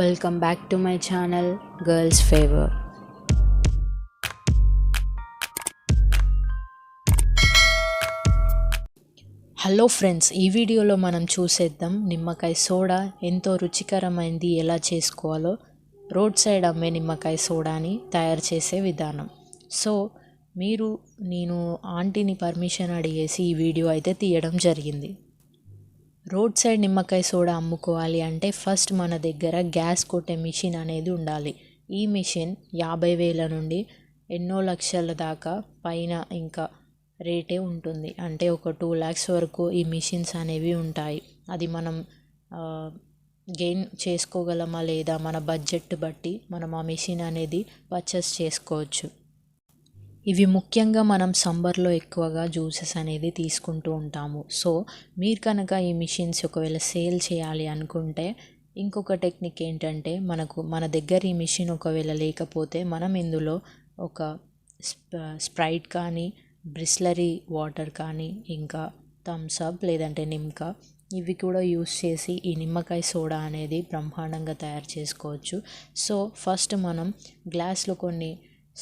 Welcome back to my channel Girls Favor. Hello friends, ఈ వీడియోలో మనం చూసేద్దాం నిమ్మకాయ సోడా ఎంతో రుచికరమైనది ఎలా చేసుకోవాలో రోడ్ సైడ్ అమ్మే నిమ్మకాయ సోడాని తయారు చేసే విధానం. సో నేను ఆంటీని పర్మిషన్ అడిగేసి ఈ వీడియో అయితే తీయడం జరిగింది. రోడ్ సైడ్ నిమ్మకాయ సోడా అమ్ముకోవాలి అంటే ఫస్ట్ మన దగ్గర గ్యాస్ కొట్టే మిషన్ అనేది ఉండాలి. ఈ మిషన్ 50,000 నుండి ఎన్నో లక్షల దాకా పైన ఇంకా రేటే ఉంటుంది. అంటే ఒక 2 lakhs వరకు ఈ మిషన్స్ అనేవి ఉంటాయి. అది మనం గెయిన్ చేసుకోగలమా లేదా మన బడ్జెట్ బట్టి మనం ఆ మిషన్ అనేది పర్చేస్ చేసుకోవచ్చు. ఇవి ముఖ్యంగా మనం సమ్మర్లో ఎక్కువగా జ్యూసెస్ అనేది తీసుకుంటూ ఉంటాము. సో మీరు కనుక ఈ మిషన్స్ ఒకవేళ సేల్ చేయాలి అనుకుంటే ఇంకొక టెక్నిక్ ఏంటంటే, మన దగ్గర ఈ మిషన్ ఒకవేళ లేకపోతే మనం ఇందులో ఒక స్ప్రైట్ కానీ, బ్రిస్లరీ వాటర్ కానీ, ఇంకా థమ్స్ అప్ లేదంటే నిమ్కా ఇవి కూడా యూస్ చేసి ఈ నిమ్మకాయ సోడా అనేది బ్రహ్మాండంగా తయారు చేసుకోవచ్చు. సో ఫస్ట్ మనం గ్లాస్లో కొన్ని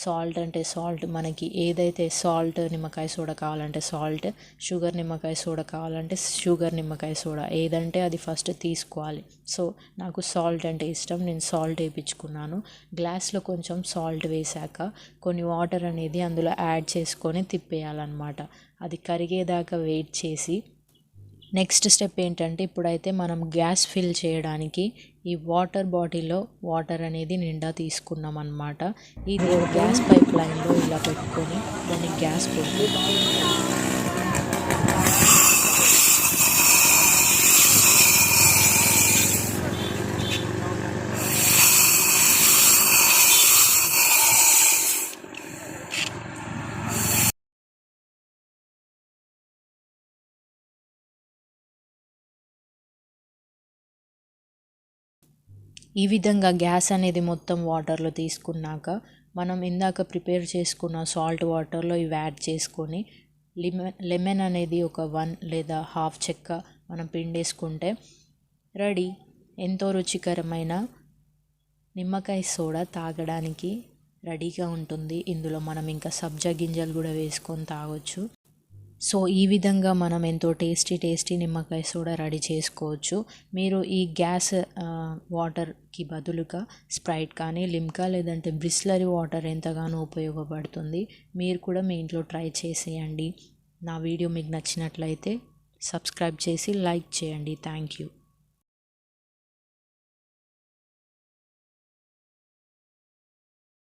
సాల్ట్ మనకి ఏదైతే సాల్ట్ నిమ్మకాయ సోడా కావాలంటే సాల్ట్, షుగర్ నిమ్మకాయ సోడా కావాలంటే షుగర్ నిమ్మకాయ సోడా ఏదంటే అది ఫస్ట్ తీసుకోవాలి. సో నాకు సాల్ట్ అంటే ఇష్టం, నేను సాల్ట్ వేయించుకున్నాను. గ్లాస్లో కొంచెం సాల్ట్ వేసాక కొన్ని వాటర్ అనేది అందులో యాడ్ చేసుకొని తిప్పేయాలన్నమాట. అది కరిగేదాకా వెయిట్ చేసి నెక్స్ట్ స్టెప్ ఏంటంటే, ఇప్పుడైతే మనం గ్యాస్ ఫిల్ చేయడానికి ఈ వాటర్ బాటిల్లో వాటర్ అనేది నిండా తీసుకున్నాం అన్నమాట. ఇది గ్యాస్ పైప్ లైన్లో ఇలా పెట్టుకొని దాన్ని గ్యాస్ పెట్టి ఈ విధంగా గ్యాస్ అనేది మొత్తం వాటర్లో తీసుకున్నాక మనం ఇందాక ప్రిపేర్ చేసుకున్న సాల్ట్ వాటర్లో ఇవి యాడ్ చేసుకొని లెమన్ అనేది ఒక 1 లేదా హాఫ్ చెక్క మనం పిండేసుకుంటే రెడీ. ఎంతో రుచికరమైన నిమ్మకాయ సోడా తాగడానికి రెడీగా ఉంటుంది. ఇందులో మనం ఇంకా సబ్జా గింజలు కూడా వేసుకొని తాగొచ్చు. సో ఈ విధంగా మనం ఎంతో టేస్టీ నిమ్మకాయ సోడా రెడీ చేసుకోవచ్చు. మీరు ఈ గ్యాస్ వాటర్కి బదులుగా స్ప్రైట్ కానీ, లిమ్కా లేదంటే బ్రిస్లరీ వాటర్ ఎంతగానో ఉపయోగపడుతుంది. మీరు కూడా మీ ఇంట్లో ట్రై చేసేయండి. నా వీడియో మీకు నచ్చినట్లయితే సబ్స్క్రైబ్ చేసి లైక్ చేయండి. Thank you.